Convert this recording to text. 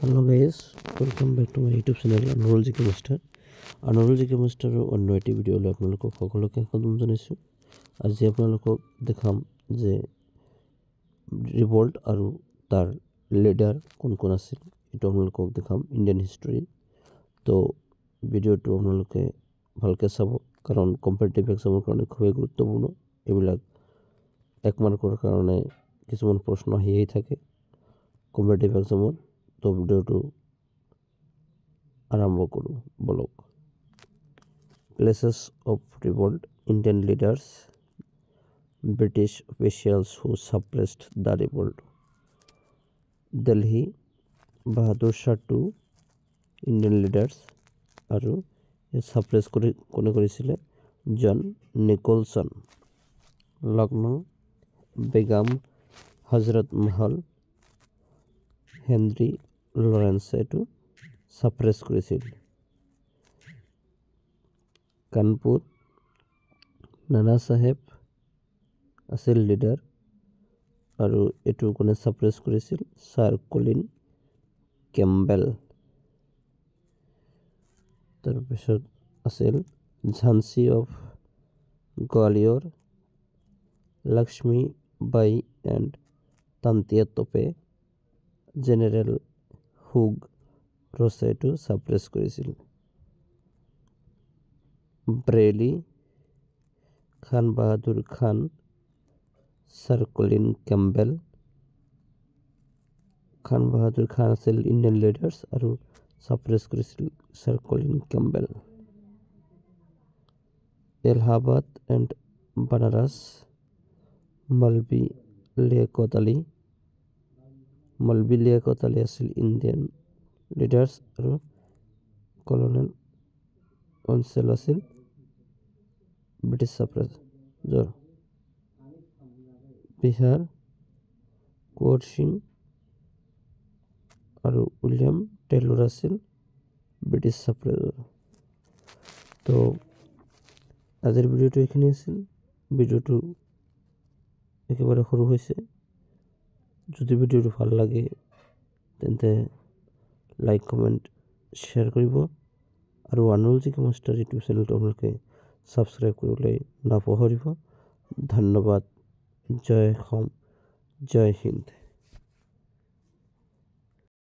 Hello guys, welcome back to my YouTube channel Anurul GK Master. Anurul GK Master অন্য একটি video লৈ আপোনালোকক সকলোকে স্বাগতম জনাইছোঁ। আজি আপোনালোকক দেখাম যে ৰিভল্ট আৰু তাৰ লিডাৰ কোন কোন আছিল। এটো আপোনালোকক দেখাম ইণ্ডিয়ান হিষ্টৰী। তো ভিডিওটো আপোনালোকে ভালকৈ চাব কাৰণ কম্পিটিটিভ এক্সামৰ কাৰণে খুব গুৰুত্বপূৰ্ণ। এইবিলাক এক মাৰ্কৰ কাৰণে কিছুমান প্ৰশ্ন আহিয়েই থাকে কম্পিটিটিভ এক্সামত। তো ভিডিওটো আৰম্ভ কৰোঁ বলক। Places of revolt, Indian leaders, British officials who suppressed the revolt. Delhi, Bahadur Shah II, Indian leaders আৰু সাপ্ৰেছ কোনে কৰিছিলে জন নিকলসন। লক্ষ্ণৌ, বেগম হজৰত মহল, হেনৰি লৰেন্সে এইটো সাপ্ৰেছ কৰিছিল। কানপুৰ, নানা চাহেব আছিল লিডাৰ আৰু এইটো কোনে সাপ্ৰেছ কৰিছিল ছাৰ কলিন কেম্বেল। তাৰপিছত আছিল Jhansi of Gwalior, Lakshmi Bai and Tantia Tope, general Hugh ৰছে এইটো সাপ্ৰেছ কৰিছিল। Bareilly, Khan Bahadur Khan, sir Colin Campbell. Khan Bahadur Khan আছিল ইণ্ডিয়ান লিডাৰ্ছ আৰু সাপ্ৰেছ কৰিছিল sir Colin Campbell. Allahabad and Banaras, Maulvi Liaquat Ali. Maulvi Liaquat Ali আছিল ইণ্ডিয়ান লিডাৰ্ছ আৰু কলনেল অঞ্চল আছিল ব্ৰিটিছ সাপ্ৰেছৰ। বিহাৰ, কোঁৱৰ সিং আৰু উইলিয়াম টেইলৰ আছিল ব্ৰিটিছ সাপ্ৰেছৰ। তো আজিৰ ভিডিওটো এইখিনি আছিল। ভিডিওটো একেবাৰে সৰু হৈছে। যদি ভিডিওটো ভাল লাগে তেন্তে লাইক কমেণ্ট শ্বেয়াৰ কৰিব আৰু আনুল জিকে মাষ্টাৰ ইউটিউব চেনেলটো আপোনালোকে ছাবস্ক্ৰাইব কৰিবলৈ নাপাহৰিব। ধন্যবাদ। জয় অসম, জয় হিন্দ।